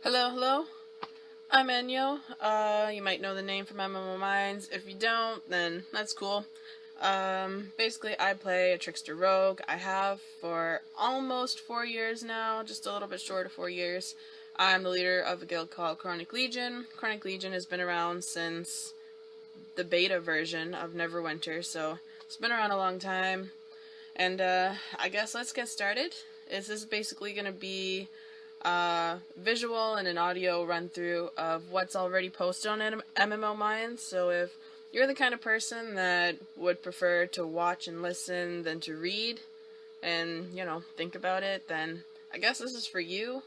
Hello, hello. I'm Enyo. You might know the name from MMO Minds. If you don't, then that's cool. Basically, I play a Trickster rogue. I have for almost 4 years now, just a little bit short of 4 years. I'm the leader of a guild called Chronic Legion. Chronic Legion has been around since the beta version of Neverwinter, so it's been around a long time. And I guess let's get started. This is basically going to be visual and an audio run through of what's already posted on MMO Minds. So if you're the kind of person that would prefer to watch and listen than to read and, think about it, then I guess this is for you.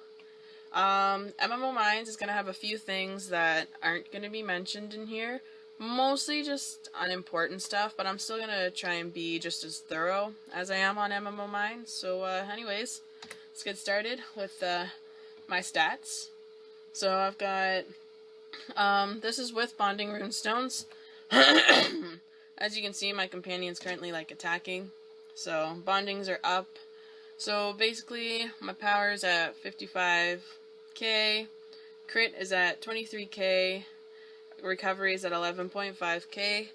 MMO Minds is going to have a few things that aren't going to be mentioned in here. Mostly just unimportant stuff, but I'm still going to try and be just as thorough as I am on MMO Minds. So anyways, let's get started with my stats. So I've got, this is with bonding runestones. As you can see, my companion's currently attacking. So bondings are up. So basically, my power is at 55k, crit is at 23k, recovery is at 11.5k.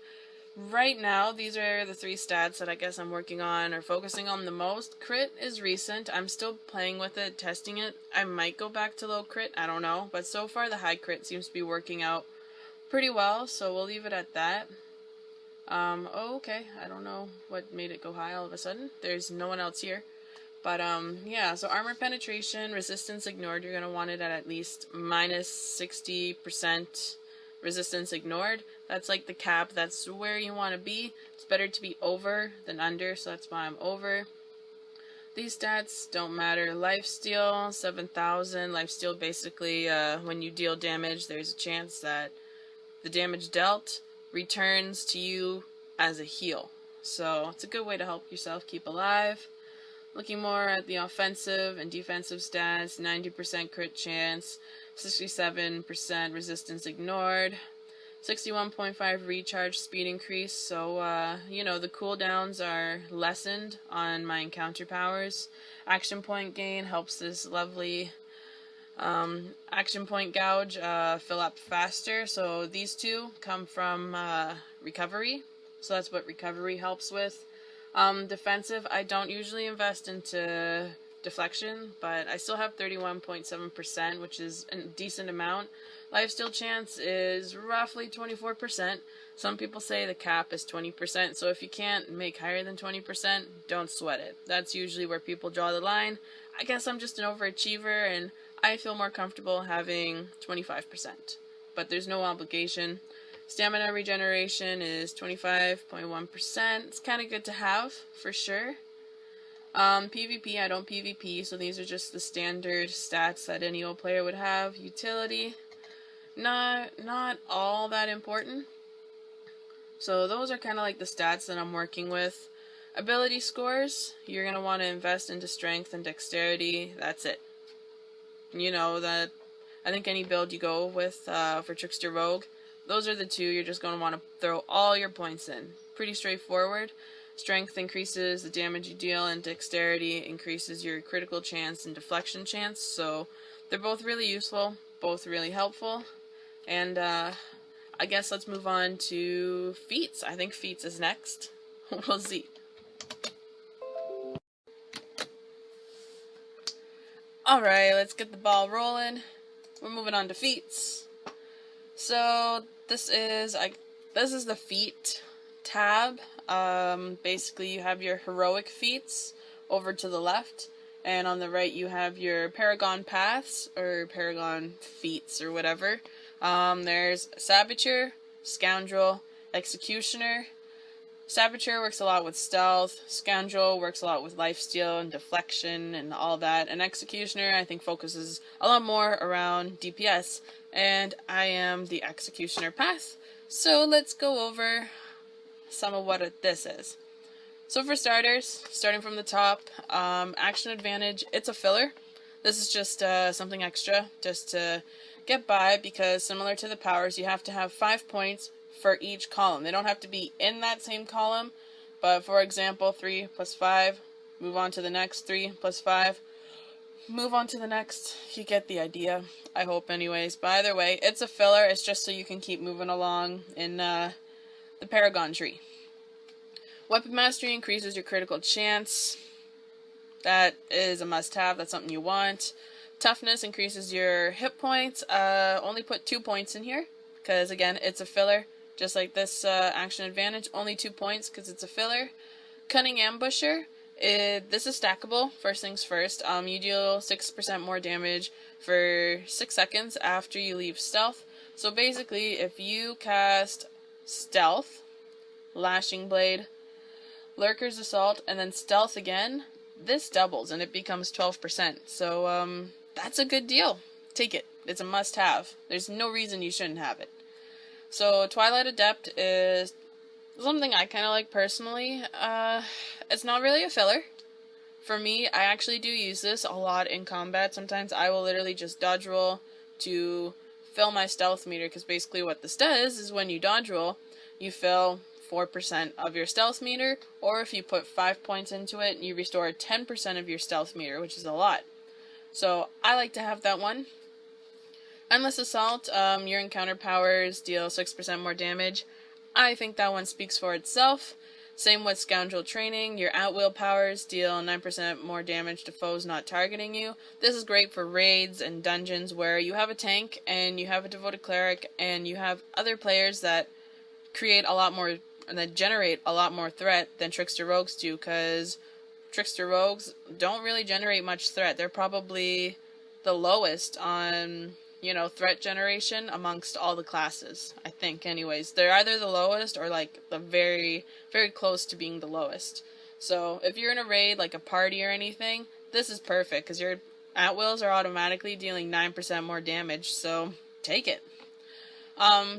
Right now, these are the 3 stats that I guess I'm working on or focusing on the most. Crit is recent. I'm still playing with it, testing it. I might go back to low crit, I don't know. But so far, the high crit seems to be working out pretty well, so we'll leave it at that. Okay, I don't know what made it go high all of a sudden. There's no one else here. But, yeah, so armor penetration, resistance ignored, you're going to want it at least minus 60%. Resistance ignored. That's like the cap. That's where you want to be. It's better to be over than under, so that's why I'm over. These stats don't matter. Lifesteal, 7,000. Lifesteal basically, when you deal damage, there's a chance that the damage dealt returns to you as a heal. So it's a good way to help yourself keep alive. Looking more at the offensive and defensive stats, 90% crit chance, 67% resistance ignored, 61.5 recharge speed increase, so, the cooldowns are lessened on my encounter powers. Action point gain helps this lovely action point gouge fill up faster, so these two come from recovery, so that's what recovery helps with. Defensive, I don't usually invest into deflection, but I still have 31.7%, which is a decent amount. Lifesteal chance is roughly 24%. Some people say the cap is 20%, so if you can't make higher than 20%, don't sweat it. That's usually where people draw the line. I guess I'm just an overachiever, and I feel more comfortable having 25%. But there's no obligation. Stamina regeneration is 25.1%. It's kind of good to have, for sure. PvP, I don't PvP, so these are just the standard stats that any old player would have. Utility, not all that important. So those are kind of like the stats that I'm working with. Ability scores, you're going to want to invest into strength and dexterity. That's it. That I think any build you go with for Trickster Rogue, those are the 2 you're just going to want to throw all your points in. Pretty straightforward. Strength increases the damage you deal, and dexterity increases your critical chance and deflection chance. So they're both really useful, both really helpful. And I guess let's move on to Feats. I think Feats is next. We'll see. Alright, let's get the ball rolling. We're moving on to Feats. So this is the feat tab. Basically you have your heroic feats over to the left, and on the right you have your paragon paths or paragon feats or whatever. There's Saboteur, Scoundrel, Executioner. Saboteur works a lot with stealth, Scoundrel works a lot with lifesteal and deflection and all that, and Executioner I think focuses a lot more around DPS, and I am the Executioner path. So let's go over some of what this is. So for starters, starting from the top, action advantage, it's a filler. This is just something extra, just to get by, because similar to the powers, you have to have 5 points for each column. They don't have to be in that same column, but for example, 3 plus 5, move on to the next, 3 plus 5, move on to the next. You get the idea, I hope anyways. But either way, it's a filler. It's just so you can keep moving along in the Paragon tree. Weapon Mastery increases your critical chance. That is a must-have. That's something you want. Toughness increases your hit points. Only put 2 points in here, because again, it's a filler. Just like this action advantage, only 2 points because it's a filler. Cunning Ambusher. This is stackable. First things first. You deal 6% more damage for 6 seconds after you leave stealth. So basically, if you cast Stealth, Lashing Blade, Lurker's Assault, and then Stealth again, this doubles and it becomes 12%. So that's a good deal. Take it. It's a must-have. There's no reason you shouldn't have it. So Twilight Adept is something I kind of like personally. It's not really a filler. For me, I actually do use this a lot in combat. Sometimes I will literally just dodge roll to fill my stealth meter, because basically what this does is when you dodge roll, you fill 4% of your stealth meter, or if you put 5 points into it, you restore 10% of your stealth meter, which is a lot. So I like to have that one. Endless Assault, your encounter powers deal 6% more damage. I think that one speaks for itself. Same with Scoundrel Training, your at-will powers deal 9% more damage to foes not targeting you. This is great for raids and dungeons where you have a tank and you have a devoted cleric and you have other players that create a lot more, that generate a lot more threat than Trickster Rogues do, because Trickster Rogues don't really generate much threat. They're probably the lowest on, you know, threat generation amongst all the classes, I think anyways. They're either the lowest or like the very, very close to being the lowest. So if you're in a raid, like a party or anything, this is perfect because your at-wills are automatically dealing 9% more damage, so take it.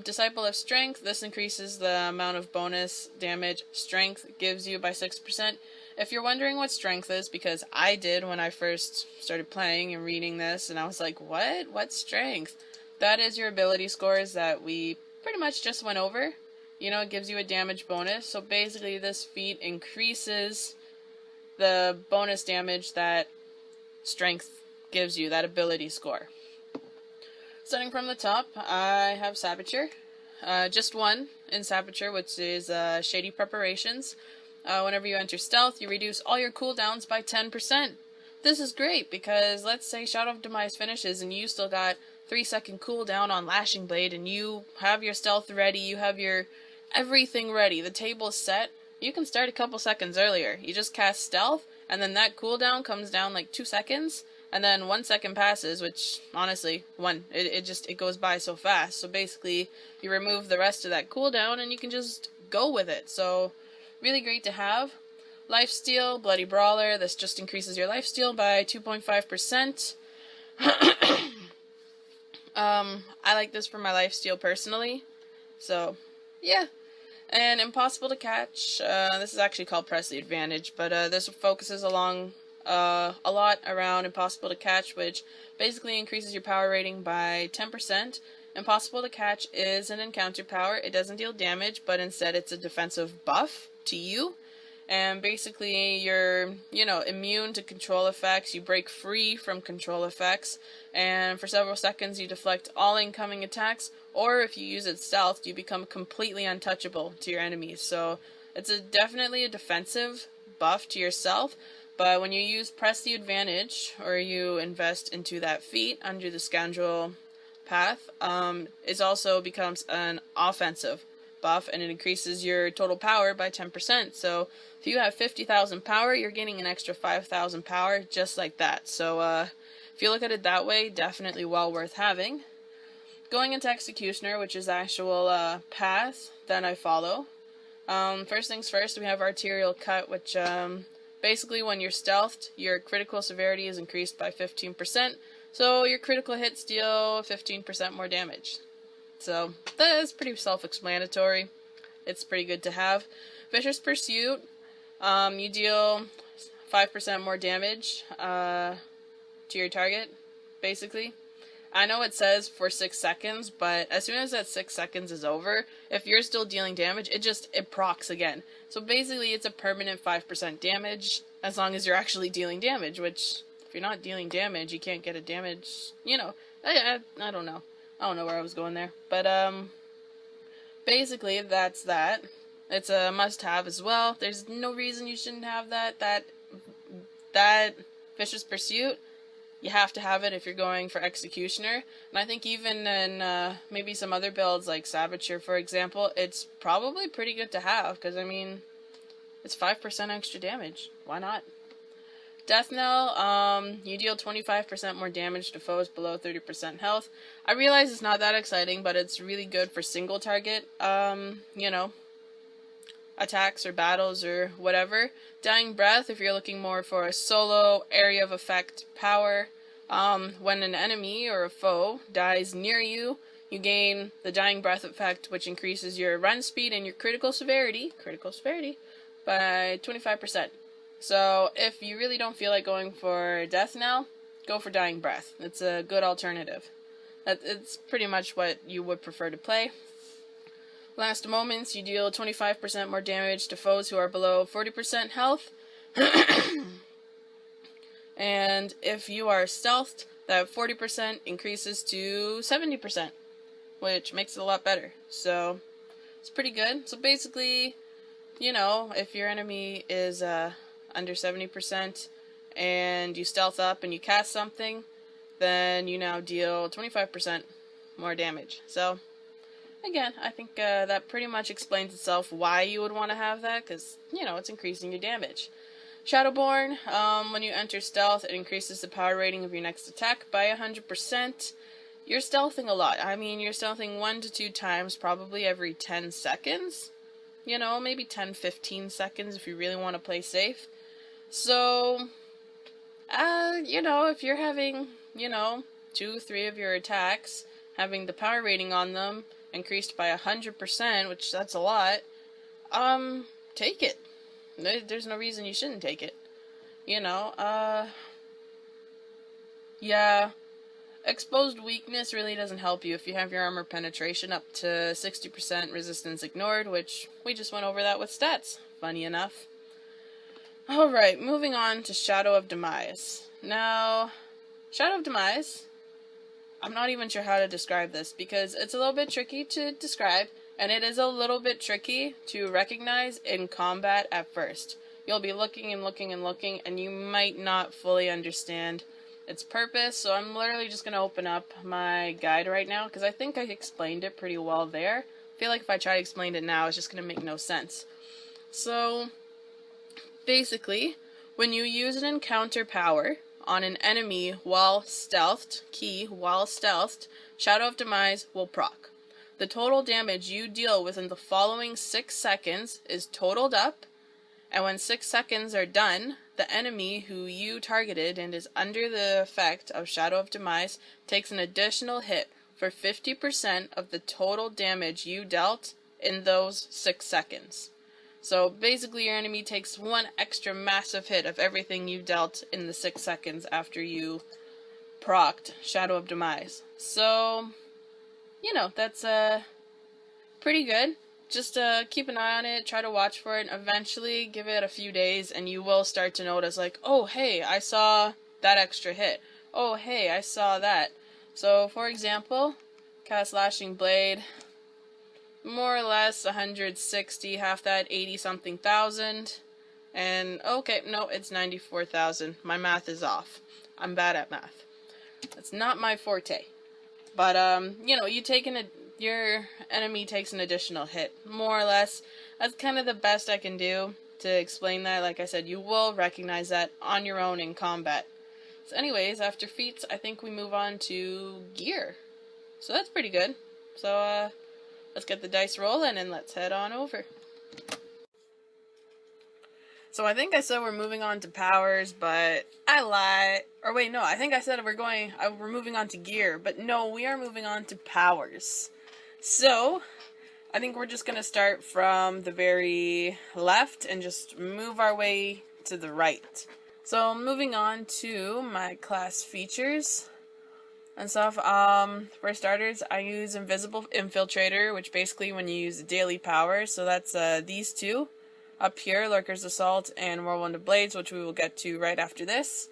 Disciple of Strength, this increases the amount of bonus damage Strength gives you by 6%. If you're wondering what Strength is, because I did when I first started playing and reading this, and I was like, what? What's Strength? That is your ability scores that we pretty much just went over. You know, it gives you a damage bonus. So basically this feat increases the bonus damage that Strength gives you, that ability score. Starting from the top, I have Saboteur. Just one in Saboteur, which is Shady Preparations. Whenever you enter stealth, you reduce all your cooldowns by 10%. This is great because let's say Shadow of Demise finishes and you still got 3-second cooldown on Lashing Blade and you have your stealth ready, you have your everything ready, the table's set. You can start a couple seconds earlier. You just cast stealth and then that cooldown comes down like 2 seconds. And then 1 second passes, which, honestly, it goes by so fast. So basically, you remove the rest of that cooldown and you can just go with it. So, really great to have. Lifesteal, Bloody Brawler. This just increases your lifesteal by 2.5%. I like this for my lifesteal personally. So, yeah. And Impossible to Catch. This is actually called Press the Advantage, but this focuses a lot around Impossible to Catch, which basically increases your power rating by 10%. Impossible to Catch is an encounter power. It doesn't deal damage, but instead it's a defensive buff to you. And basically you're, you know, immune to control effects. You break free from control effects. And for several seconds you deflect all incoming attacks. Or if you use it stealth, you become completely untouchable to your enemies. So it's definitely a defensive buff to yourself. But when you use Press the Advantage, or you invest into that feat under the Scoundrel path, it also becomes an offensive buff, and it increases your total power by 10%. So if you have 50,000 power, you're getting an extra 5,000 power just like that. So if you look at it that way, definitely well worth having. Going into Executioner, which is the actual path that I follow. First things first, we have Arterial Cut, which basically, when you're stealthed, your critical severity is increased by 15%, so your critical hits deal 15% more damage. So, that is pretty self-explanatory. It's pretty good to have. Vicious Pursuit, you deal 5% more damage to your target, basically. I know it says for 6 seconds, but as soon as that 6 seconds is over, if you're still dealing damage, it procs again. So basically it's a permanent 5% damage, as long as you're actually dealing damage, which you're not dealing damage, you can't get a damage, you know, I don't know. I don't know where I was going there. But, basically, that's that. It's a must-have as well. There's no reason you shouldn't have that. That Vicious Pursuit, you have to have it if you're going for Executioner. And I think even in maybe some other builds like Savature, for example, it's probably pretty good to have. Because, I mean, it's 5% extra damage. Why not? Death Knell, you deal 25% more damage to foes below 30% health. I realize it's not that exciting, but it's really good for single target, you know, attacks or battles or whatever. Dying Breath, if you're looking more for a solo area of effect power, when an enemy or a foe dies near you, you gain the Dying Breath effect, which increases your run speed and your critical severity by 25%. So if you really don't feel like going for Death Knell, go for Dying Breath. It's a good alternative. It's pretty much what you would prefer to play. Last Moments, you deal 25% more damage to foes who are below 40% health. And if you are stealthed, that 40% increases to 70%, which makes it a lot better. So it's pretty good. So basically, you know, if your enemy is under 70% and you stealth up and you cast something, then you now deal 25% more damage. So again, I think that pretty much explains itself why you would want to have that, because, you know, it's increasing your damage. Shadowborn, when you enter stealth, it increases the power rating of your next attack by 100%. You're stealthing a lot. I mean, you're stealthing 1 to 2 times probably every 10 seconds. You know, maybe 10-15 seconds if you really want to play safe. So, you know, if you're having, you know, 2-3 of your attacks, having the power rating on them increased by 100%, which that's a lot, take it. There's no reason you shouldn't take it. You know, yeah, Exposed Weakness really doesn't help you if you have your armor penetration up to 60% resistance ignored, which we just went over that with stats, funny enough. Alright, moving on to Shadow of Demise. Now, Shadow of Demise, I'm not even sure how to describe this because it's a little bit tricky to describe, and it is a little bit tricky to recognize in combat at first. You'll be looking and looking and looking, and you might not fully understand its purpose, so I'm literally just going to open up my guide right now, because I think I explained it pretty well there. I feel like if I try to explain it now, it's just going to make no sense. So, basically, when you use an encounter power on an enemy while stealthed, Shadow of Demise will proc. The total damage you deal within the following 6 seconds is totaled up, and when 6 seconds are done, the enemy who you targeted and is under the effect of Shadow of Demise takes an additional hit for 50% of the total damage you dealt in those 6 seconds. So basically your enemy takes one extra massive hit of everything you dealt in the 6 seconds after you procced Shadow of Demise. So, you know, that's pretty good. Just keep an eye on it, try to watch for it, and eventually give it a few days and you will start to notice, like, oh hey, I saw that extra hit. Oh hey, I saw that. So for example, cast Lashing Blade, more or less 160, half that, 80 something thousand. And okay, no, it's 94,000. My math is off. I'm bad at math. That's not my forte. But you know, your enemy takes an additional hit, more or less. That's kind of the best I can do to explain that. Like I said, you will recognize that on your own in combat. So anyways, after feats, I think we move on to gear. So that's pretty good. So let's get the dice rolling and let's head on over. So I think I said we're moving on to powers, but I lied. Or wait, no, I think I said we're moving on to gear, but no, we are moving on to powers. So, I think we're just going to start from the very left and just move our way to the right. So, moving on to my class features and stuff. For starters, I use Invisible Infiltrator, which basically when you use daily power, so that's these two. Up here, Lurker's Assault and Whirlwind of Blades, which we will get to right after this.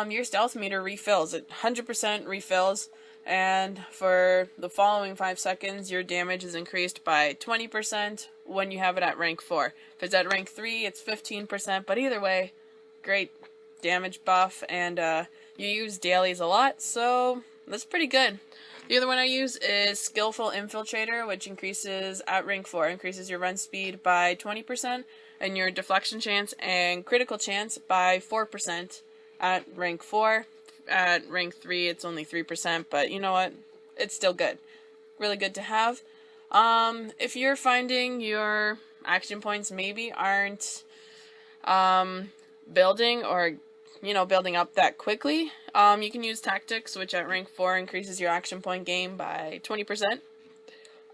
your stealth meter refills. It 100% refills, and for the following 5 seconds, your damage is increased by 20% when you have it at rank 4. If it's at rank 3, it's 15%, but either way, great damage buff, and you use dailies a lot, so that's pretty good. The other one I use is Skillful Infiltrator, which increases at rank 4, increases your run speed by 20%, and your deflection chance and critical chance by 4% at rank 4. At rank 3, it's only 3%, but you know what? It's still good. Really good to have. If you're finding your action points maybe aren't building or building up that quickly, you can use Tactics, which at rank 4 increases your action point gain by 20%.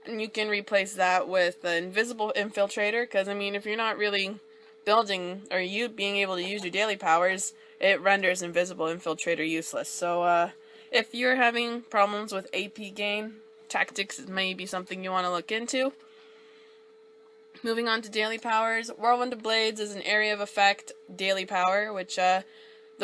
And you can replace that with the Invisible Infiltrator, because I mean, if you're not really building or you being able to use your daily powers, it renders Invisible Infiltrator useless. So if you're having problems with AP gain, Tactics may be something you want to look into. Moving on to daily powers, Whirlwind of Blades is an area of effect daily power, which the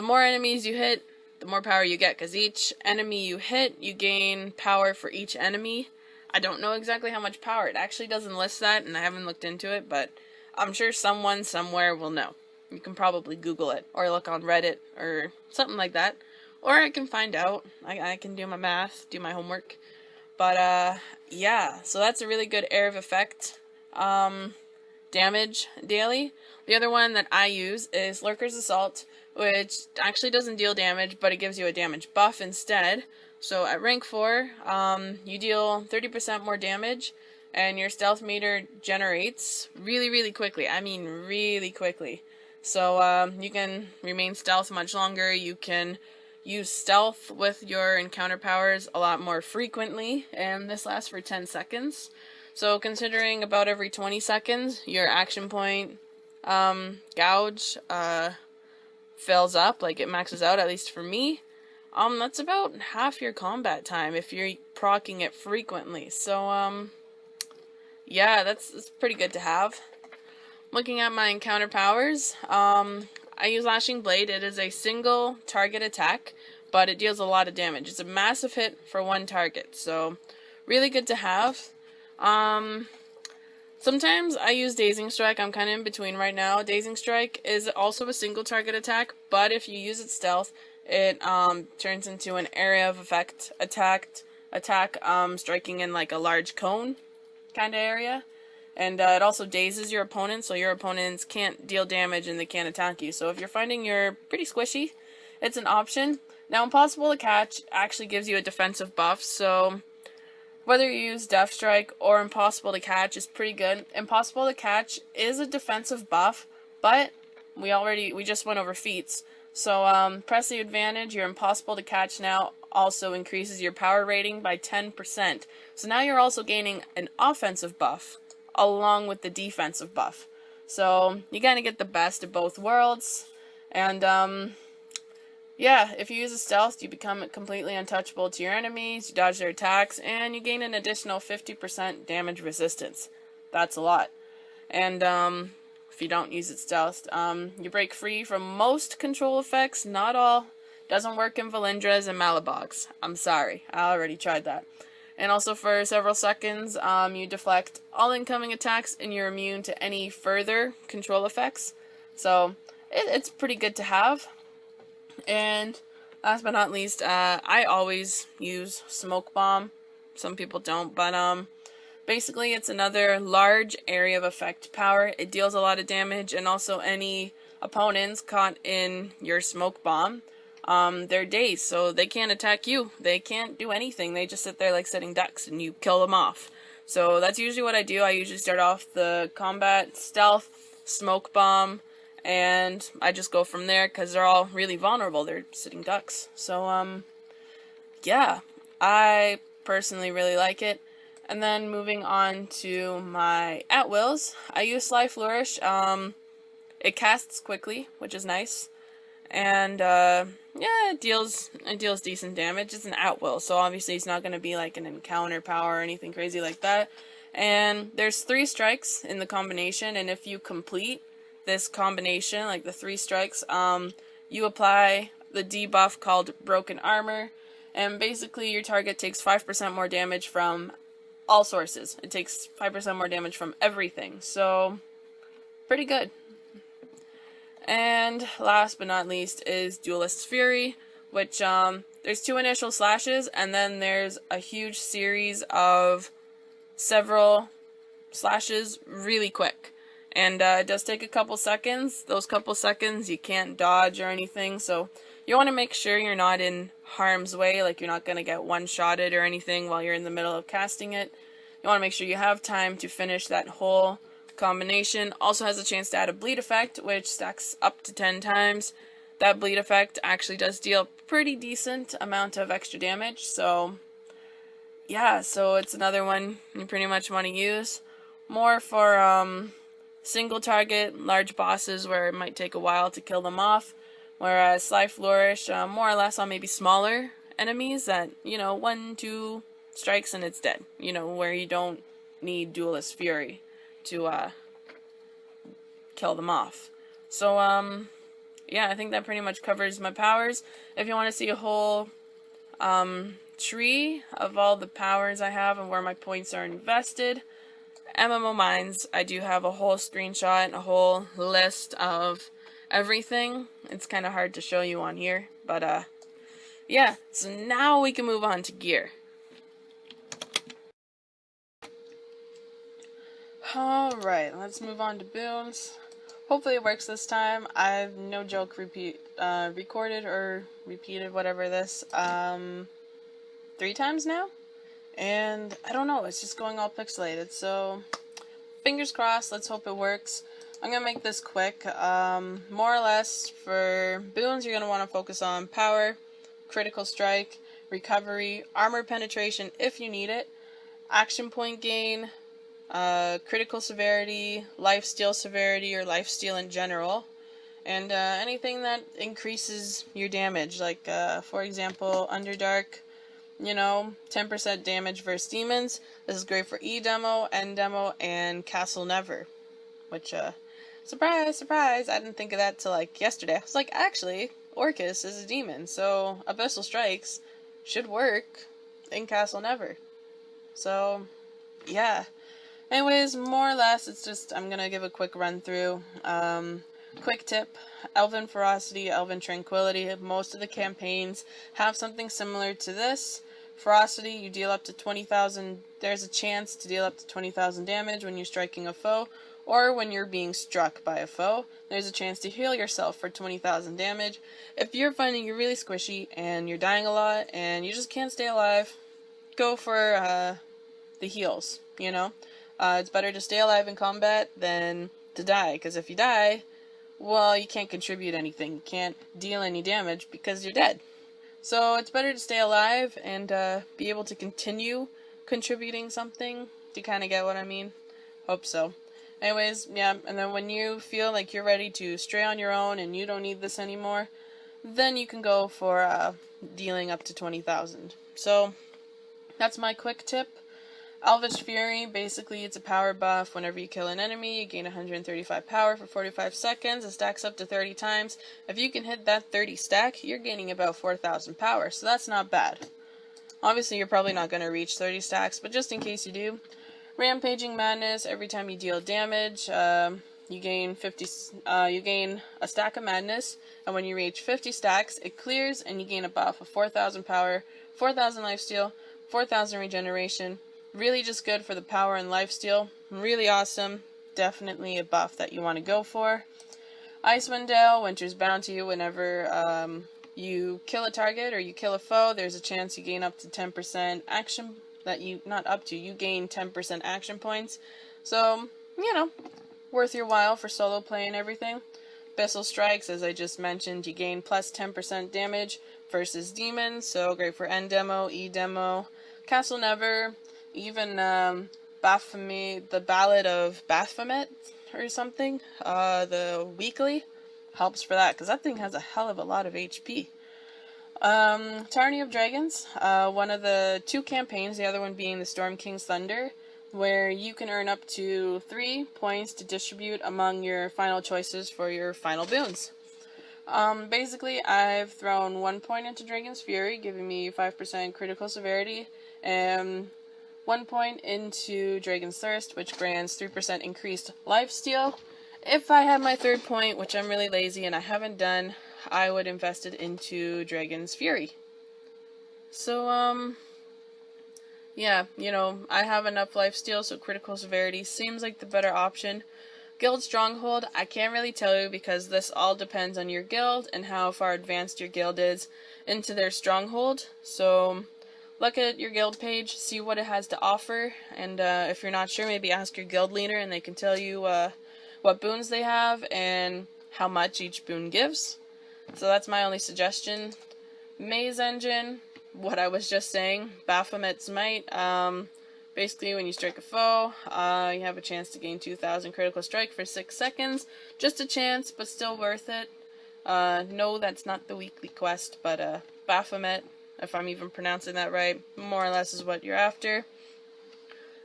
more enemies you hit, the more power you get, because each enemy you hit, you gain power for each enemy. I don't know exactly how much power. It actually doesn't list that, and I haven't looked into it, but I'm sure someone somewhere will know. You can probably Google it, or look on Reddit, or something like that. Or I can find out. I can do my math, do my homework. But, yeah, so that's a really good area of effect damage daily. The other one that I use is Lurker's Assault, which actually doesn't deal damage, but it gives you a damage buff instead. So at rank 4, you deal 30% more damage, and your stealth meter generates really, really quickly. I mean, really quickly. So you can remain stealth much longer. You can use stealth with your encounter powers a lot more frequently, and this lasts for 10 seconds. So considering about every 20 seconds, your action point gouge fills up, like it maxes out, at least for me. That's about half your combat time if you're proccing it frequently. So, yeah, that's pretty good to have. Looking at my encounter powers, I use Lashing Blade. It is a single target attack, but it deals a lot of damage. It's a massive hit for one target, so really good to have. Sometimes I use Dazing Strike. I'm kind of in between right now. Dazing Strike is also a single target attack, but if you use it stealth, it turns into an area of effect attack, striking in like a large cone kind of area. And it also dazes your opponent, so your opponents can't deal damage and they can't attack you. So if you're finding you're pretty squishy, it's an option. Now, Impossible to Catch actually gives you a defensive buff, so whether you use Death Strike or Impossible to Catch is pretty good. Impossible to Catch is a defensive buff, but we just went over Feats. So press the advantage, your Impossible to Catch now also increases your power rating by 10%. So now you're also gaining an offensive buff along with the defensive buff. So you kind of get the best of both worlds. And yeah, if you use a stealth, you become completely untouchable to your enemies, you dodge their attacks, and you gain an additional 50% damage resistance. That's a lot. And if you don't use it stealth, you break free from most control effects, not all. Doesn't work in Valindras and Malabogs. I'm sorry, I already tried that. And also for several seconds, you deflect all incoming attacks and you're immune to any further control effects. So it's pretty good to have. And last but not least, I always use Smoke Bomb. Some people don't, but basically it's another large area of effect power. It deals a lot of damage, and also any opponents caught in your Smoke Bomb, they're dazed, so they can't attack you. They can't do anything. They just sit there like sitting ducks, and you kill them off. So that's usually what I do. I usually start off the combat stealth, Smoke Bomb, and I just go from there because they're all really vulnerable. They're sitting ducks. So, yeah, I personally really like it. And then moving on to my at-wills, I use Sly Flourish. It casts quickly, which is nice. And, yeah, it deals decent damage. It's an at-will, so obviously it's not going to be like an encounter power or anything crazy like that. And there's 3 strikes in the combination, and if you complete this combination, like the 3 strikes, you apply the debuff called Broken Armor, and basically your target takes 5% more damage from all sources. It takes 5% more damage from everything, so pretty good. And last but not least is Duelist's Fury, which there's 2 initial slashes, and then there's a huge series of several slashes really quick. And it does take a couple seconds. Those couple seconds you can't dodge or anything, so you want to make sure you're not in harm's way, like you're not going to get one-shotted or anything while you're in the middle of casting it. You want to make sure you have time to finish that whole combination. Also has a chance to add a bleed effect, which stacks up to 10 times. That bleed effect actually does deal a pretty decent amount of extra damage, so yeah, so it's another one you pretty much want to use. More for single target, large bosses where it might take a while to kill them off, whereas Sly Flourish, more or less on maybe smaller enemies that, 1-2 strikes and it's dead, where you don't need Duelist Fury to kill them off. So, yeah, I think that pretty much covers my powers. If you want to see a whole tree of all the powers I have and where my points are invested, MMO Minds, I do have a whole screenshot and a whole list of everything. It's kind of hard to show you on here, but yeah, so now we can move on to gear. Alright, let's move on to Boons. Hopefully it works this time. I've, no joke, recorded or repeated whatever this 3 times now, and I don't know, it's just going all pixelated, so fingers crossed, let's hope it works. I'm gonna make this quick. More or less for Boons, you're gonna want to focus on power, critical strike, recovery, armor penetration if you need it, action point gain, critical severity, lifesteal severity, or lifesteal in general, and anything that increases your damage, like for example Underdark, 10% damage versus demons. This is great for E-Demo, N-Demo, and Castle Never, which surprise, surprise, I didn't think of that till like yesterday. I was like, actually, Orcus is a demon, so Abyssal Strikes should work in Castle Never. So, yeah. Anyways, more or less, it's just, I'm gonna give a quick run through. Quick tip, Elven Ferocity, Elven Tranquility, most of the campaigns have something similar to this. Ferocity, you deal up to 20,000, there's a chance to deal up to 20,000 damage when you're striking a foe, or when you're being struck by a foe, there's a chance to heal yourself for 20,000 damage. If you're finding you're really squishy, and you're dying a lot, and you just can't stay alive, go for the heals, It's better to stay alive in combat than to die, because if you die, well, you can't contribute anything. You can't deal any damage because you're dead. So it's better to stay alive and be able to continue contributing something. Do you kind of get what I mean? Hope so. Anyways, yeah, and then when you feel like you're ready to stray on your own and you don't need this anymore, then you can go for dealing up to 20,000. So that's my quick tip. Elvish Fury, basically it's a power buff. Whenever you kill an enemy, you gain 135 power for 45 seconds. It stacks up to 30 times. If you can hit that 30 stack, you're gaining about 4,000 power, so that's not bad. Obviously, you're probably not going to reach 30 stacks, but just in case you do. Rampaging Madness, every time you deal damage, you gain a stack of Madness, and when you reach 50 stacks, it clears, and you gain a buff of 4,000 power, 4,000 lifesteal, 4,000 regeneration. Really just good for the power and lifesteal. Really awesome. Definitely a buff that you want to go for. Icewind Dale, Winter's Bounty. Whenever you kill a target or you kill a foe, there's a chance you gain up to 10% action. You gain 10% action points. So, worth your while for solo play and everything. Abyssal Strikes, as I just mentioned, you gain plus 10% damage versus demons. So great for N-Demo, E-Demo, Castle Never. Even Baphomet, the Ballad of Baphomet or something, the weekly, helps for that, because that thing has a hell of a lot of HP. Tyranny of Dragons, one of the 2 campaigns, the other one being the Storm King's Thunder, where you can earn up to 3 points to distribute among your final choices for your final boons. Basically, I've thrown 1 point into Dragon's Fury, giving me 5% critical severity, and 1 point into Dragon's Thirst, which grants 3% increased lifesteal. If I had my 3rd point, which I'm really lazy and I haven't done, I would invest it into Dragon's Fury. So, yeah, I have enough lifesteal, so critical severity seems like the better option. Guild Stronghold, I can't really tell you because this all depends on your guild and how far advanced your guild is into their stronghold. So look at your guild page, see what it has to offer, and if you're not sure, maybe ask your guild leader and they can tell you what boons they have and how much each boon gives. So that's my only suggestion. Maze Engine, what I was just saying, Baphomet's Might. Basically, when you strike a foe, you have a chance to gain 2,000 critical strike for 6 seconds. Just a chance, but still worth it. No, that's not the weekly quest, but Baphomet, if I'm even pronouncing that right, more or less is what you're after.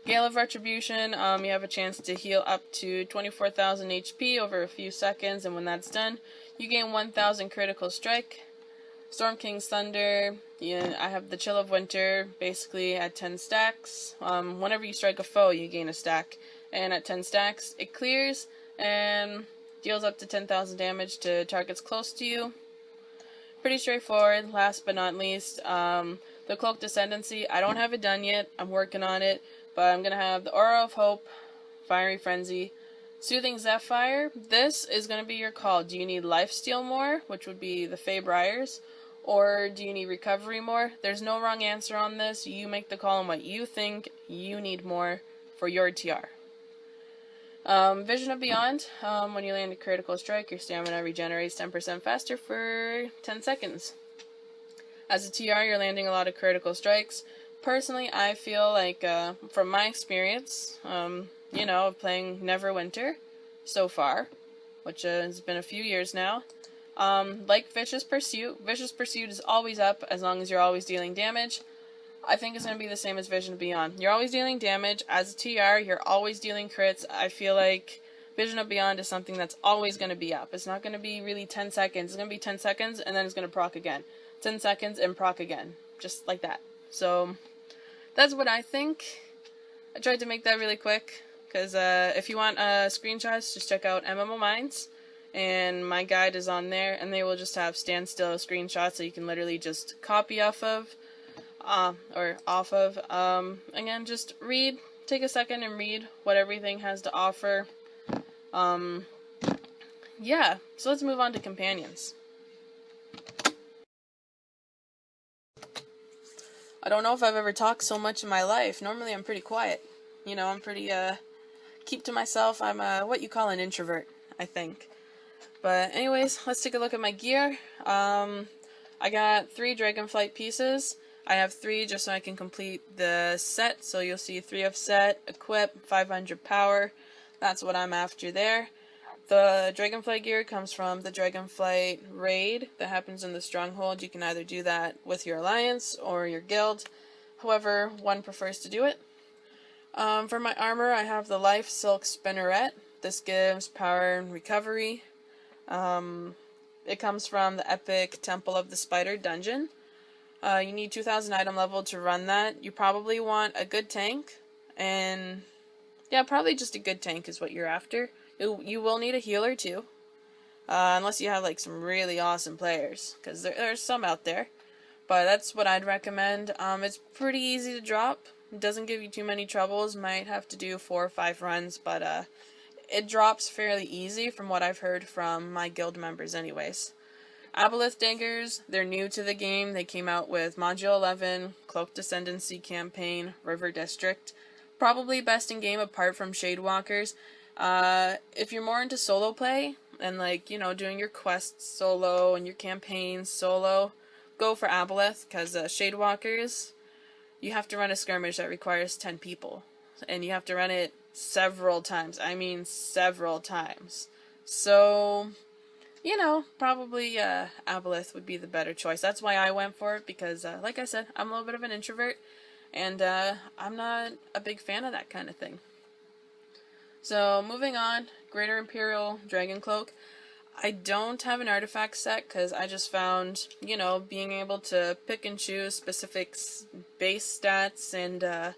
Gale of Retribution, you have a chance to heal up to 24,000 HP over a few seconds, and when that's done, you gain 1,000 critical strike. Storm King's Thunder, I have the Chill of Winter, basically at 10 stacks. Whenever you strike a foe, you gain a stack. And at 10 stacks, it clears and deals up to 10,000 damage to targets close to you. Pretty straightforward. Last but not least, the Cloaked Ascendancy. I don't have it done yet. I'm working on it. But I'm going to have the Aura of Hope, Fiery Frenzy, Soothing Zephyr. This is going to be your call. Do you need lifesteal more, which would be the Fey Briars? Or do you need recovery more? There's no wrong answer on this. You make the call on what you think you need more for your TR. Vision of Beyond. When you land a critical strike, your stamina regenerates 10% faster for 10 seconds. As a TR, you're landing a lot of critical strikes. Personally, I feel like, from my experience, of playing Neverwinter so far, which has been a few years now, like Vicious Pursuit is always up as long as you're always dealing damage. I think it's going to be the same as Vision of Beyond. You're always dealing damage. As a TR, you're always dealing crits. I feel like Vision of Beyond is something that's always going to be up. It's not going to be really 10 seconds. It's going to be 10 seconds and then it's going to proc again. 10 seconds and proc again. Just like that. So that's what I think. I tried to make that really quick because if you want screenshots, just check out MMO Minds. And my guide is on there, and they will just have standstill screenshots that you can literally just copy off of. Again, just read, take a second and read what everything has to offer. Yeah, so let's move on to companions. I don't know if I've ever talked so much in my life. Normally I'm pretty quiet. I'm pretty, keep to myself. I'm what you call an introvert, I think. But anyways, let's take a look at my gear. I got 3 Dragonflight pieces. I have 3 just so I can complete the set. So you'll see 3 of set, equip, 500 power. That's what I'm after there. The Dragonflight gear comes from the Dragonflight raid that happens in the Stronghold. You can either do that with your alliance or your guild. However, one prefers to do it. For my armor, I have the Life Silk Spinneret. This gives power and recovery. It comes from the Epic Temple of the Spider dungeon. You need 2,000 item level to run that. You probably want a good tank, and yeah, probably just a good tank is what you're after. You will need a healer too, unless you have like some really awesome players, because there's some out there. But that's what I'd recommend. It's pretty easy to drop. It doesn't give you too many troubles. Might have to do 4 or 5 runs, but it drops fairly easy from what I've heard from my guild members anyways. Aboleth Daggers, they're new to the game. They came out with Module 11, Cloaked Ascendancy Campaign, River District. Probably best in game apart from Shadewalkers. If you're more into solo play and doing your quests solo and your campaigns solo, go for Aboleth, because Shadewalkers, you have to run a skirmish that requires 10 people. And you have to run it several times. I mean several times. So, probably Aboleth would be the better choice. That's why I went for it, because like I said, I'm a little bit of an introvert, and I'm not a big fan of that kind of thing. So, moving on, Greater Imperial Dragon Cloak. I don't have an artifact set because I just found, you know, being able to pick and choose specific base stats and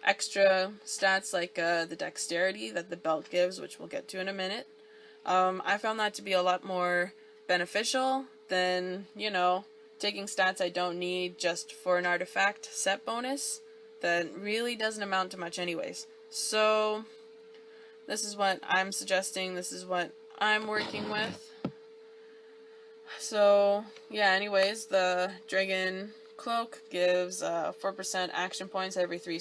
extra stats like the dexterity that the belt gives, which we'll get to in a minute. I found that to be a lot more beneficial than, you know, taking stats I don't need just for an artifact set bonus that really doesn't amount to much anyways. So this is what I'm suggesting, this is what I'm working with. So yeah, anyways, the Dragon Cloak gives 4% action points every 3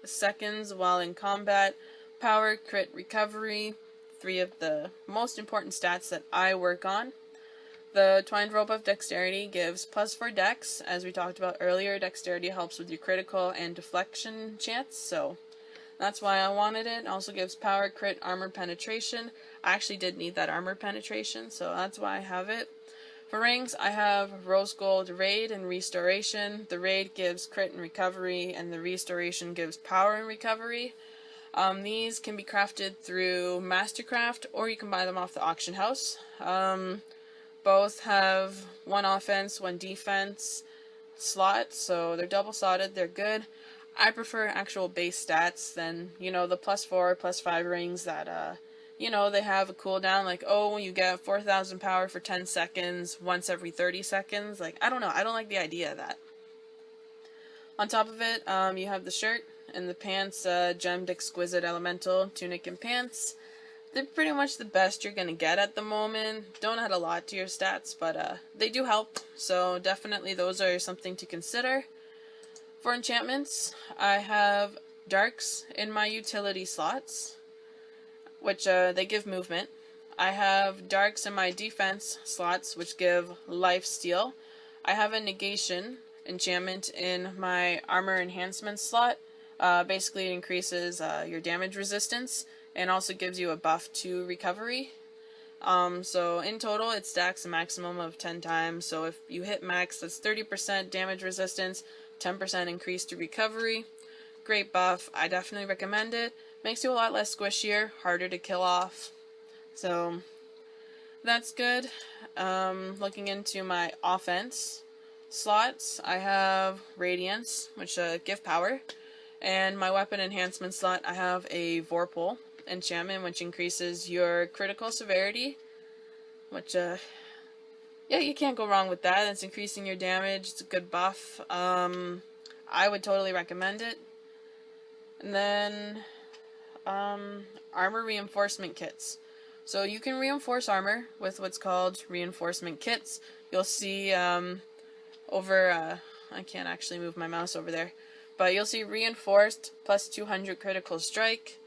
seconds while in combat, power, crit, recovery, 3 of the most important stats that I work on. The Twined Rope of Dexterity gives +4 dex. As we talked about earlier, dexterity helps with your critical and deflection chance, so that's why I wanted it. It also gives power, crit, armor penetration. I actually did need that armor penetration, so that's why I have it. For rings, I have Rose Gold Raid and Restoration. The Raid gives crit and recovery, and the Restoration gives power and recovery. These can be crafted through Mastercraft, or you can buy them off the auction house. Both have 1 offense, 1 defense slot, so they're double slotted, they're good. I prefer actual base stats than, you know, the +4, +5 rings that, you know, they have a cooldown, like, oh, you get 4,000 power for 10 seconds, once every 30 seconds. Like, I don't know, I don't like the idea of that. On top of it, you have the shirt and the pants, Gemmed Exquisite Elemental Tunic and Pants. They're pretty much the best you're gonna get at the moment. Don't add a lot to your stats, but they do help, so definitely those are something to consider. For enchantments, I have Darks in my utility slots, which they give movement. I have Darks in my defense slots, which give lifesteal. I have a Negation enchantment in my armor enhancement slot. Basically it increases your damage resistance and also gives you a buff to recovery. So in total it stacks a maximum of 10 times, so if you hit max, that's 30% damage resistance, 10% increase to recovery. Great buff, I definitely recommend it. Makes you a lot less squishier, harder to kill off. So that's good. Looking into my offense slots, I have Radiance, which give power. And my weapon enhancement slot, I have a Vorpal enchantment, which increases your critical severity. Which, yeah, you can't go wrong with that. It's increasing your damage. It's a good buff. I would totally recommend it. And then, armor reinforcement kits. So you can reinforce armor with what's called reinforcement kits. You'll see, over, I can't actually move my mouse over there. But you'll see reinforced plus 200 critical strike.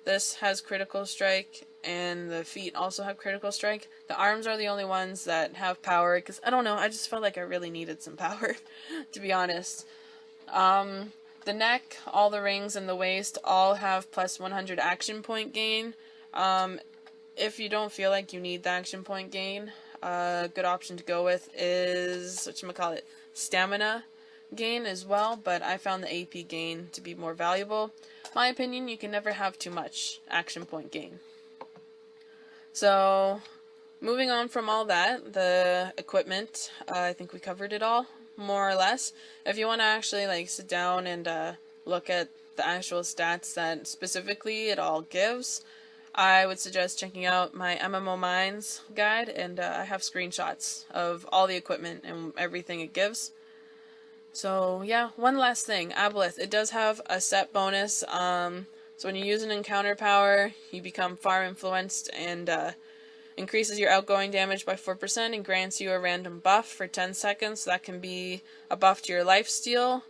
This has critical strike, and the feet also have critical strike. The arms are the only ones that have power, because I don't know, I just felt like I really needed some power, to be honest. The neck, all the rings, and the waist all have plus 100 action point gain. If you don't feel like you need the action point gain, a good option to go with is, whatchamacallit, stamina gain as well, but I found the AP gain to be more valuable. My opinion, you can never have too much action point gain. So, moving on from all that, the equipment, I think we covered it all, more or less. If you want to actually like sit down and look at the actual stats that specifically it all gives, I would suggest checking out my MMO Mines guide, and I have screenshots of all the equipment and everything it gives. So yeah, one last thing, Aboleth, it does have a set bonus. So when you use an encounter power, you become far influenced, and increases your outgoing damage by 4% and grants you a random buff for 10 seconds. So that can be a buff to your lifesteal.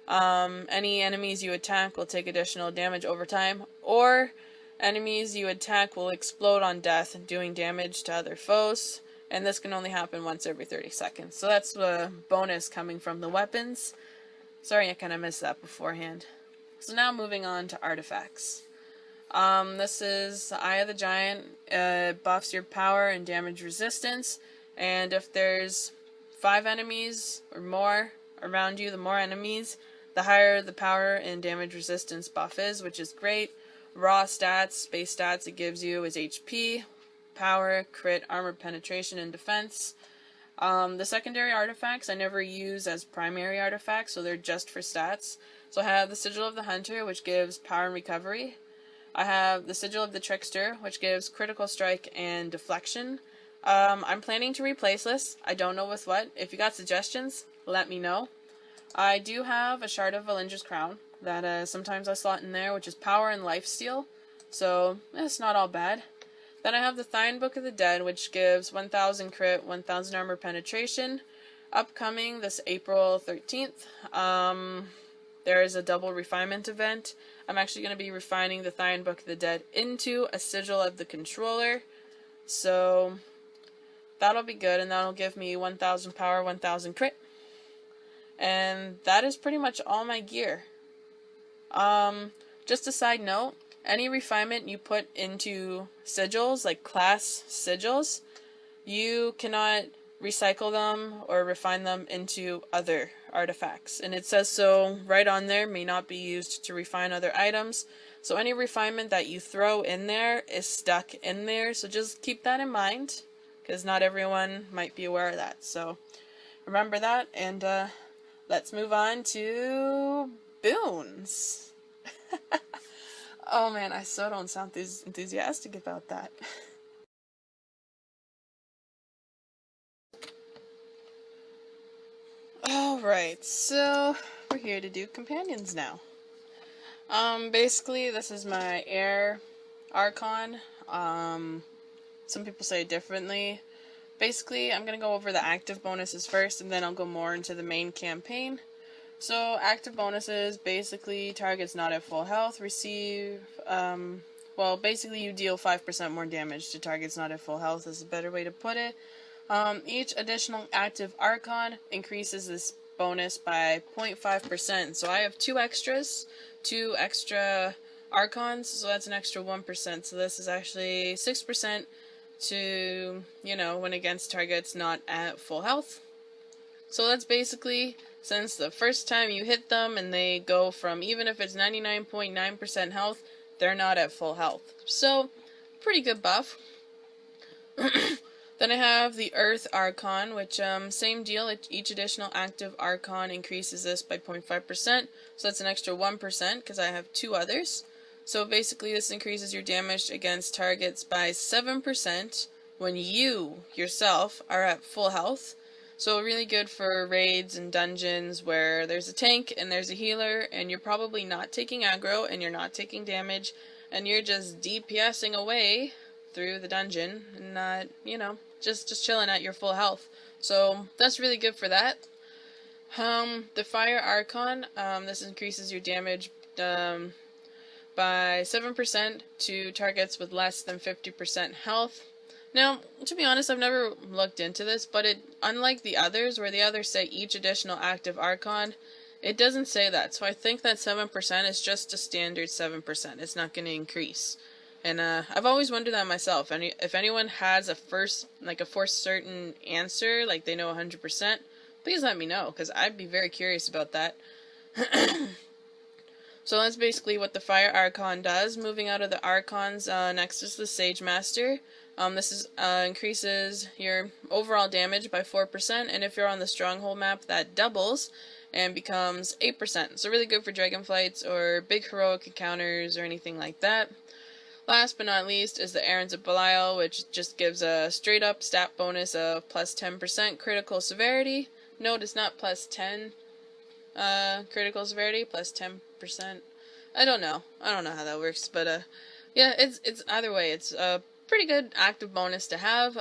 Any enemies you attack will take additional damage over time, or enemies you attack will explode on death, doing damage to other foes. And this can only happen once every 30 seconds. So that's the bonus coming from the weapons. Sorry, I kind of missed that beforehand. So now moving on to artifacts. This is the Eye of the Giant. It buffs your power and damage resistance. And if there's 5 enemies or more around you, the more enemies, the higher the power and damage resistance buff is, which is great. Raw stats, base stats it gives you is HP, power, crit, armor penetration, and defense. The secondary artifacts I never use as primary artifacts, so they're just for stats. So I have the Sigil of the Hunter, which gives power and recovery. I have the Sigil of the Trickster, which gives critical strike and deflection. I'm planning to replace this. I don't know with what. If you got suggestions, let me know. I do have a Shard of Valindra's Crown that sometimes I slot in there, which is power and lifesteal. So, it's not all bad. Then I have the Thine Book of the Dead, which gives 1000 crit, 1000 armor penetration. Upcoming this April 13th, there is a double refinement event. I'm actually going to be refining the Thine Book of the Dead into a Sigil of the Controller. So, that'll be good, and that'll give me 1000 power, 1000 crit. And that is pretty much all my gear. Just a side note, any refinement you put into sigils, like class sigils, you cannot recycle them or refine them into other artifacts. And it says so right on there, may not be used to refine other items. So any refinement that you throw in there is stuck in there. So just keep that in mind, because not everyone might be aware of that. So remember that, and let's move on to Boons. Oh man, I so don't sound enthusiastic about that. Alright, so we're here to do companions now. Basically this is my air Archon. Some people say it differently. Basically, I'm going to go over the active bonuses first, and then I'll go more into the main campaign. So, active bonuses, basically, targets not at full health receive, well, basically you deal 5% more damage to targets not at full health, is a better way to put it. Each additional active Archon increases this bonus by 0.5%. So I have two extra Archons, so that's an extra 1%. So this is actually 6% to, when against targets not at full health. So that's basically, since the first time you hit them and they go from, even if it's 99.9% health, they're not at full health. So, pretty good buff. Then I have the Earth Archon, which, same deal, each additional active Archon increases this by 0.5%, so that's an extra 1%, because I have two others. So basically this increases your damage against targets by 7% when you, yourself, are at full health. So really good for raids and dungeons where there's a tank and there's a healer and you're probably not taking aggro and you're not taking damage and you're just DPSing away through the dungeon and not, just chilling at your full health. So that's really good for that. The Fire Archon, this increases your damage by 7% to targets with less than 50% health. Now, to be honest, I've never looked into this, but unlike the others, where the others say each additional active Archon, it doesn't say that. So I think that 7% is just a standard 7%. It's not going to increase. And I've always wondered that myself. If anyone has a for certain answer, like they know 100%, please let me know, because I'd be very curious about that. So that's basically what the Fire Archon does. Moving out of the Archons, next is the Sage Master. This increases your overall damage by 4%, and if you're on the Stronghold map, that doubles and becomes 8%. So really good for dragonflights or big heroic encounters or anything like that. Last but not least is the Errands of Belial, which just gives a straight up stat bonus of plus 10% critical severity. Note it's not plus 10 critical severity, plus 10%. I don't know how that works, but yeah, it's either way, it's a pretty good active bonus to have.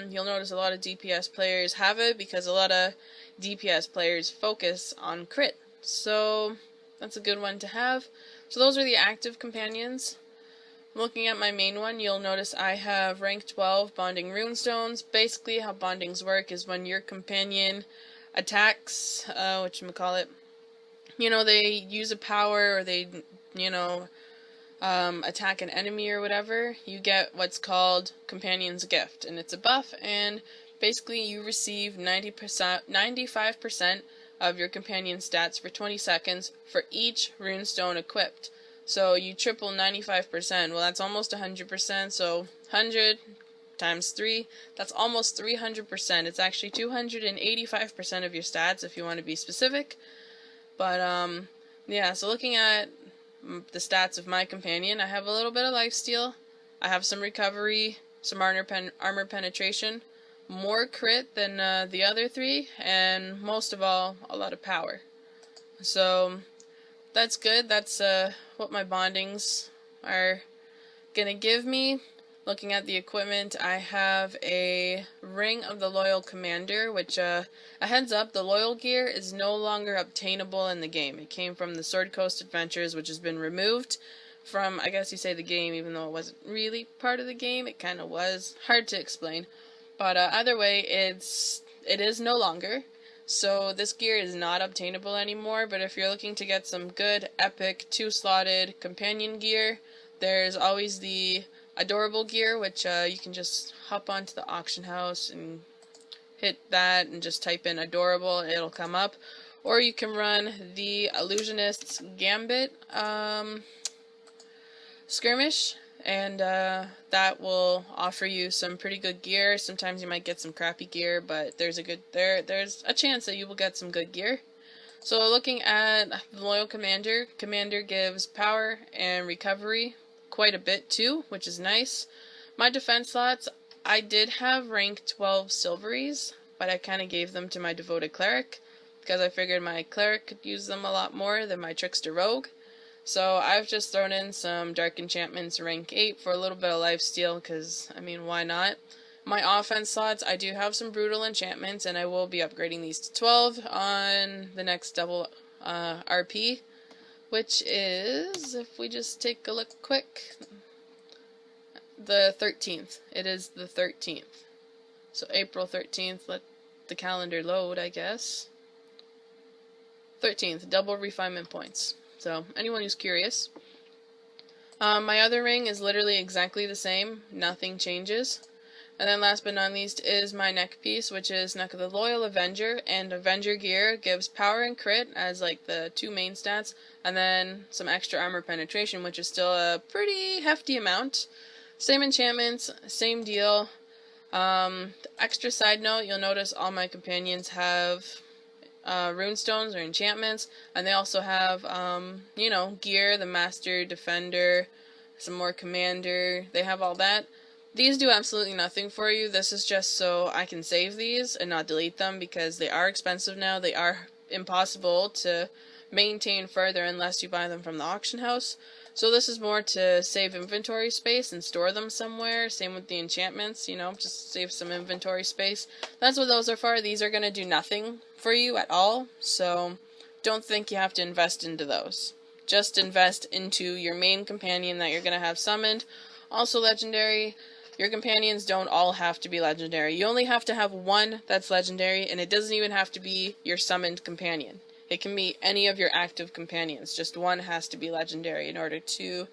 You'll notice a lot of DPS players have it because a lot of DPS players focus on crit. So that's a good one to have. So those are the active companions. Looking at my main one, you'll notice I have rank 12 bonding runestones. Basically how bondings work is when your companion attacks, they use a power or they, attack an enemy or whatever, you get what's called Companion's Gift, and it's a buff, and basically you receive 95% of your companion stats for 20 seconds for each runestone equipped. So you triple 95%, well that's almost 100%, so 100 times 3, that's almost 300%. It's actually 285% of your stats if you want to be specific. But yeah, so looking at the stats of my companion, I have a little bit of lifesteal, I have some recovery, some armor penetration, more crit than the other 3, and most of all, a lot of power. So that's good. That's what my bondings are gonna give me. Looking at the equipment, I have a Ring of the Loyal Commander, which, a heads up, the Loyal gear is no longer obtainable in the game. It came from the Sword Coast Adventures, which has been removed from, I guess you say, the game, even though it wasn't really part of the game. It kind of was. Hard to explain. But either way, it is no longer. So this gear is not obtainable anymore, but if you're looking to get some good, epic, 2-slotted companion gear, there's always the Adorable gear, which you can just hop onto the auction house and hit that and just type in Adorable, it'll come up. Or you can run the Illusionist's Gambit skirmish, and that will offer you some pretty good gear. Sometimes you might get some crappy gear, but there's a chance that you will get some good gear. So looking at the Loyal Commander, Commander gives power and recovery quite a bit too, which is nice. My defense slots, I did have rank 12 silveries, but I kind of gave them to my devoted cleric because I figured my cleric could use them a lot more than my trickster rogue. So I've just thrown in some dark enchantments rank 8 for a little bit of lifesteal because, I mean, why not? My offense slots, I do have some brutal enchantments, and I will be upgrading these to 12 on the next double RP. Which is, if we just take a look quick, the 13th. It is the 13th. So April 13th, let the calendar load, I guess. 13th, double refinement points. So, anyone who's curious. My other ring is literally exactly the same. Nothing changes. And then last but not least is my neck piece, which is Neck of the Loyal Avenger, and Avenger gear gives power and crit as like the 2 main stats, and then some extra armor penetration, which is still a pretty hefty amount. Same enchantments, same deal. Extra side note, you'll notice all my companions have runestones or enchantments, and they also have, you know, gear, the Master, Defender, some more Commander, they have all that. These do absolutely nothing for you. This is just so I can save these and not delete them because they are expensive now. They are impossible to maintain further unless you buy them from the auction house. So this is more to save inventory space and store them somewhere. Same with the enchantments, you know, just save some inventory space. That's what those are for. These are going to do nothing for you at all. So don't think you have to invest into those. Just invest into your main companion that you're going to have summoned. Also legendary. Your companions don't all have to be legendary. You only have to have one that's legendary, and it doesn't even have to be your summoned companion. It can be any of your active companions. Just one has to be legendary in order to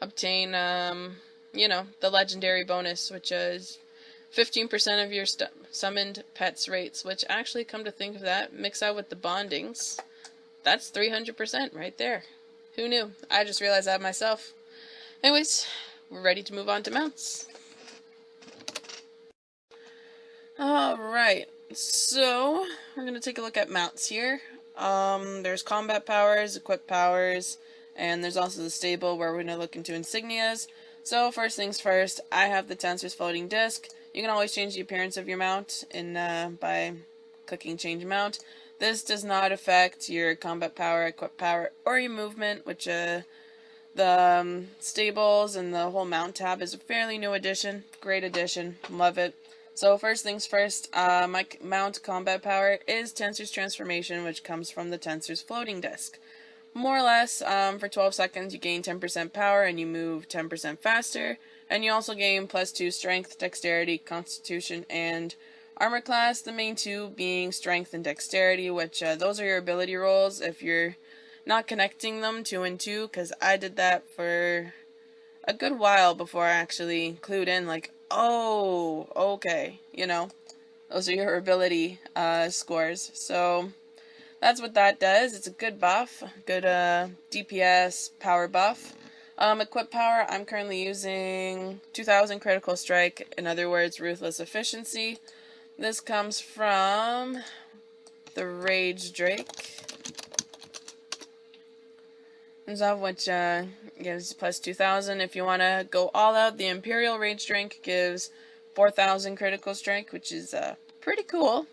obtain, you know, the legendary bonus, which is 15% of your summoned pets rates, which actually, come to think of that, mix out with the bondings, that's 300% right there. Who knew? I just realized that myself. Anyways, we're ready to move on to mounts. Alright, so we're going to take a look at mounts here. There's combat powers, equip powers, and there's also the stable where we're going to look into insignias. So first things first, I have the Tensor's floating disc. You can always change the appearance of your mount by clicking change mount. This does not affect your combat power, equip power, or your movement, which the stables and the whole mount tab is a fairly new addition. Great addition. Love it. So first things first, my mount combat power is Tensor's Transformation, which comes from the Tensor's floating disc. More or less, for 12 seconds you gain 10% power and you move 10% faster, and you also gain +2 strength, dexterity, constitution, and armor class, the main two being strength and dexterity, which those are your ability rolls if you're not connecting them 2 and 2, because I did that for a good while before I actually clued in, like, oh, okay, you know, those are your ability scores. So that's what that does. It's a good buff, good DPS power buff. Equip power, I'm currently using 2000 critical strike, in other words, ruthless efficiency. This comes from the Rage Drake, which gives plus 2000. If you want to go all out, the Imperial Rage Drake gives 4000 critical strike, which is pretty cool.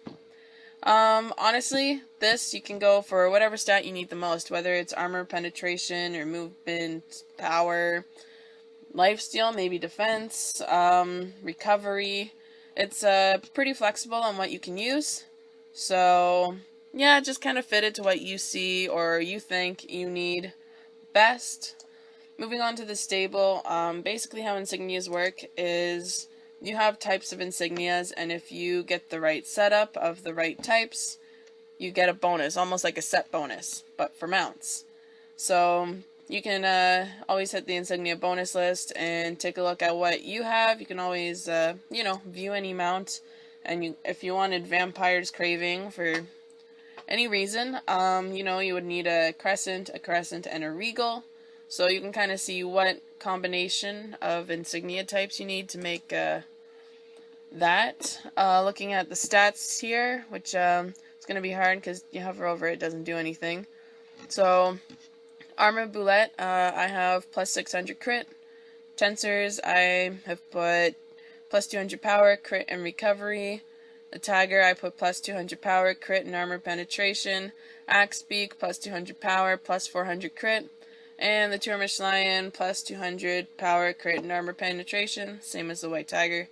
Honestly, this you can go for whatever stat you need the most, whether it's armor penetration or movement, power, lifesteal, maybe defense, recovery. It's pretty flexible on what you can use. So, yeah, just kind of fit it to what you see or you think you need best. Moving on to the stable, basically how insignias work is you have types of insignias, and if you get the right setup of the right types, you get a bonus, almost like a set bonus, but for mounts. So you can always hit the insignia bonus list and take a look at what you have. You can always, view any mount, and if you wanted Vampire's Craving for any reason, you would need a crescent, and a regal. So you can kind of see what combination of insignia types you need to make that. Looking at the stats here, which it's going to be hard because you hover over it, doesn't do anything. So, Armor Boulette, I have plus 600 crit. Tensors, I have put plus 200 power, crit, and recovery. The Tiger, I put plus 200 power, crit, and armor penetration. Axe Beak, plus 200 power, plus 400 crit. And the Turmish Lion, plus 200 power, crit, and armor penetration, same as the White Tiger.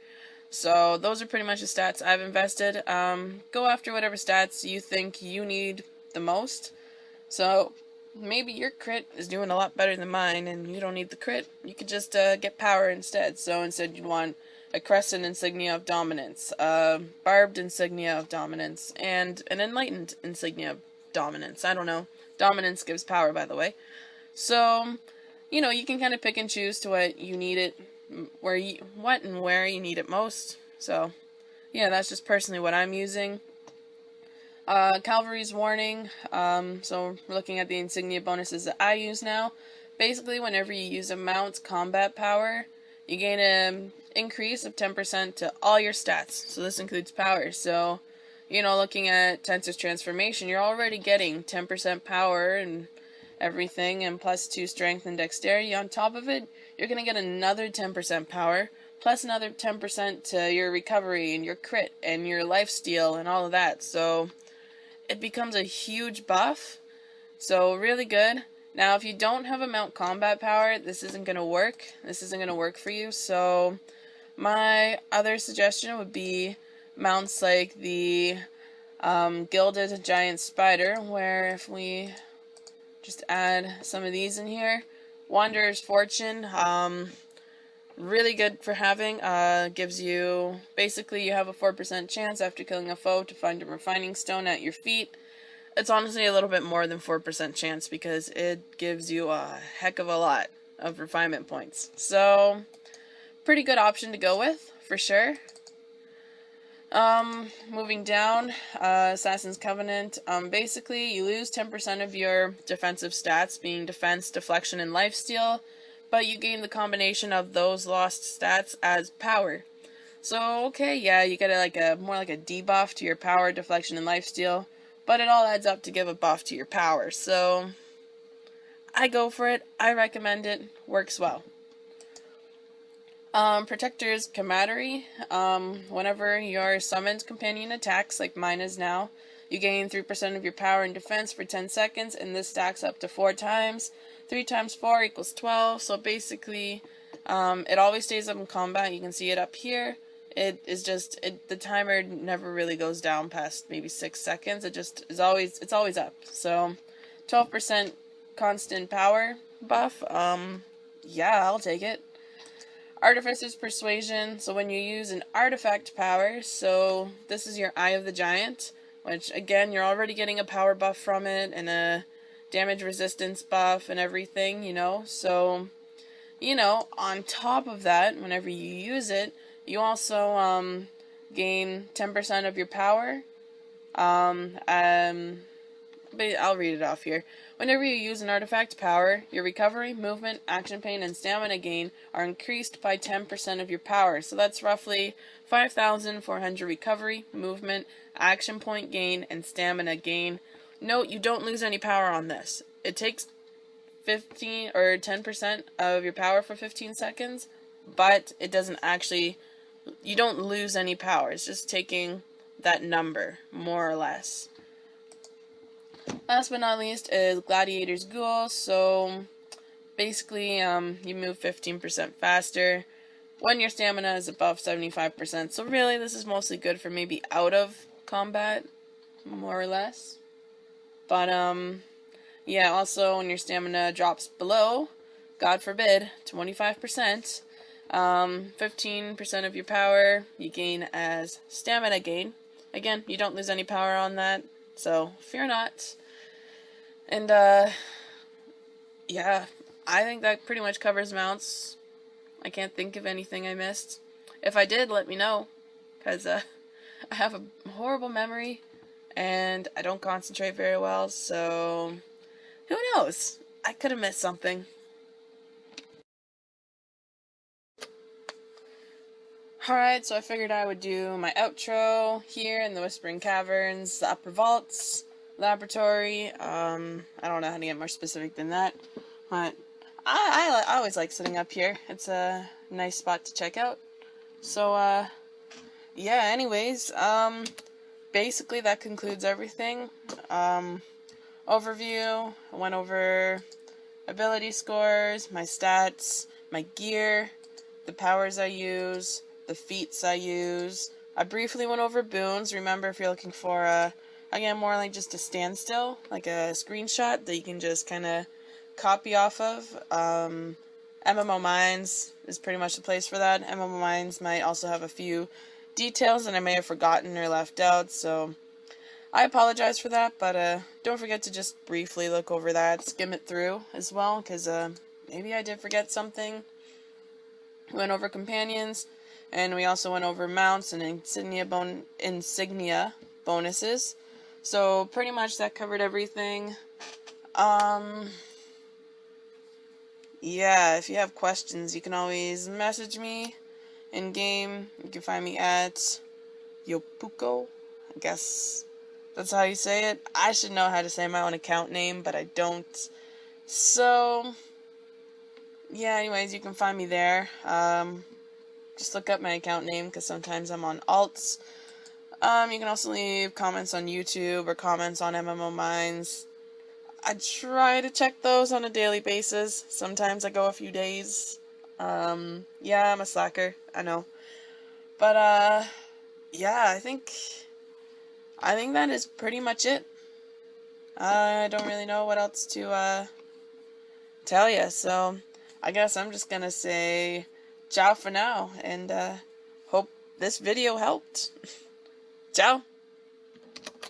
So those are pretty much the stats I've invested. Go after whatever stats you think you need the most. So maybe your crit is doing a lot better than mine and you don't need the crit. You could just get power instead. So instead you'd want a Crescent Insignia of Dominance, Barbed Insignia of Dominance, and an Enlightened Insignia of Dominance. I don't know. Dominance gives power, by the way. So, you can kind of pick and choose to what you need it, where you need it most. So, yeah, that's just personally what I'm using. Cavalry's Warning. So we're looking at the insignia bonuses that I use now. Basically, whenever you use a mount's combat power, you gain an increase of 10% to all your stats. So this includes power. So, looking at Tensor's Transformation, you're already getting 10% power and everything, and plus 2 strength and dexterity. On top of it, you're going to get another 10% power, plus another 10% to your recovery and your crit and your lifesteal and all of that. So it becomes a huge buff. So really good. Now, if you don't have a mount combat power, this isn't going to work. This isn't going to work for you. So my other suggestion would be mounts like the Gilded Giant Spider, where if we just add some of these in here. Wanderer's Fortune, really good for having. Gives you, basically you have a 4% chance after killing a foe to find a refining stone at your feet. It's honestly a little bit more than 4% chance because it gives you a heck of a lot of refinement points. So, pretty good option to go with, for sure. Moving down, Assassin's Covenant, basically you lose 10% of your defensive stats, being defense, deflection, and lifesteal, but you gain the combination of those lost stats as power. So, okay, yeah, you get more like a debuff to your power, deflection, and lifesteal, but it all adds up to give a buff to your power. So, I go for it, I recommend it, works well. Protector's Camaraderie. Whenever your summoned companion attacks, like mine is now, you gain 3% of your power and defense for 10 seconds, and this stacks up to 4 times. 3 times 4 equals 12, so basically, it always stays up in combat. You can see it up here. It is just, the timer never really goes down past maybe 6 seconds. It just is always, it's always up. So, 12% constant power buff. Yeah, I'll take it. Artificer's Persuasion, so when you use an artifact power, so this is your Eye of the Giant, which again, you're already getting a power buff from it, and a damage resistance buff and everything, so, on top of that, whenever you use it, you also, gain 10% of your power, but I'll read it off here. Whenever you use an artifact power, your recovery, movement, action pain, and stamina gain are increased by 10% of your power. So that's roughly 5,400 recovery, movement, action point gain, and stamina gain. Note, you don't lose any power on this. It takes 15 or 10% of your power for 15 seconds, but it doesn't actually, you don't lose any power. It's just taking that number, more or less. Last but not least is Gladiator's Ghoul. So basically, you move 15% faster when your stamina is above 75%. So really, this is mostly good for maybe out of combat, more or less. But yeah, also when your stamina drops below, God forbid, 25%, 15% of your power you gain as stamina gain. Again, you don't lose any power on that, so fear not. And yeah, I think that pretty much covers mounts. I can't think of anything I missed. If I did, let me know, because I have a horrible memory and I don't concentrate very well, so who knows? I could have missed something. Alright, so I figured I would do my outro here in the Whispering Caverns, the Upper Vaults, Laboratory. I don't know how to get more specific than that, but I always like sitting up here. It's a nice spot to check out. So, yeah, anyways, basically that concludes everything. Overview, I went over ability scores, my stats, my gear, the powers I use, the feats I use. I briefly went over Boons. Remember, if you're looking for, again, more like just a standstill, like a screenshot that you can just kind of copy off of. MMO Mines is pretty much the place for that. MMO Mines might also have a few details that I may have forgotten or left out, so I apologize for that, but don't forget to just briefly look over that, skim it through as well, because maybe I did forget something. We went over companions, and we also went over mounts and insignia bonuses. So pretty much that covered everything. Yeah, if you have questions, you can always message me in game. You can find me at Yopuko, I guess that's how you say it. I should know how to say my own account name, but I don't. So yeah, anyways, you can find me there. Just look up my account name, because sometimes I'm on alts. You can also leave comments on YouTube or comments on MMO Mines. I try to check those on a daily basis. Sometimes I go a few days. Yeah, I'm a slacker, I know. But, yeah, I think that is pretty much it. I don't really know what else to, tell you, so I guess I'm just gonna say ciao for now, and, hope this video helped. Ciao!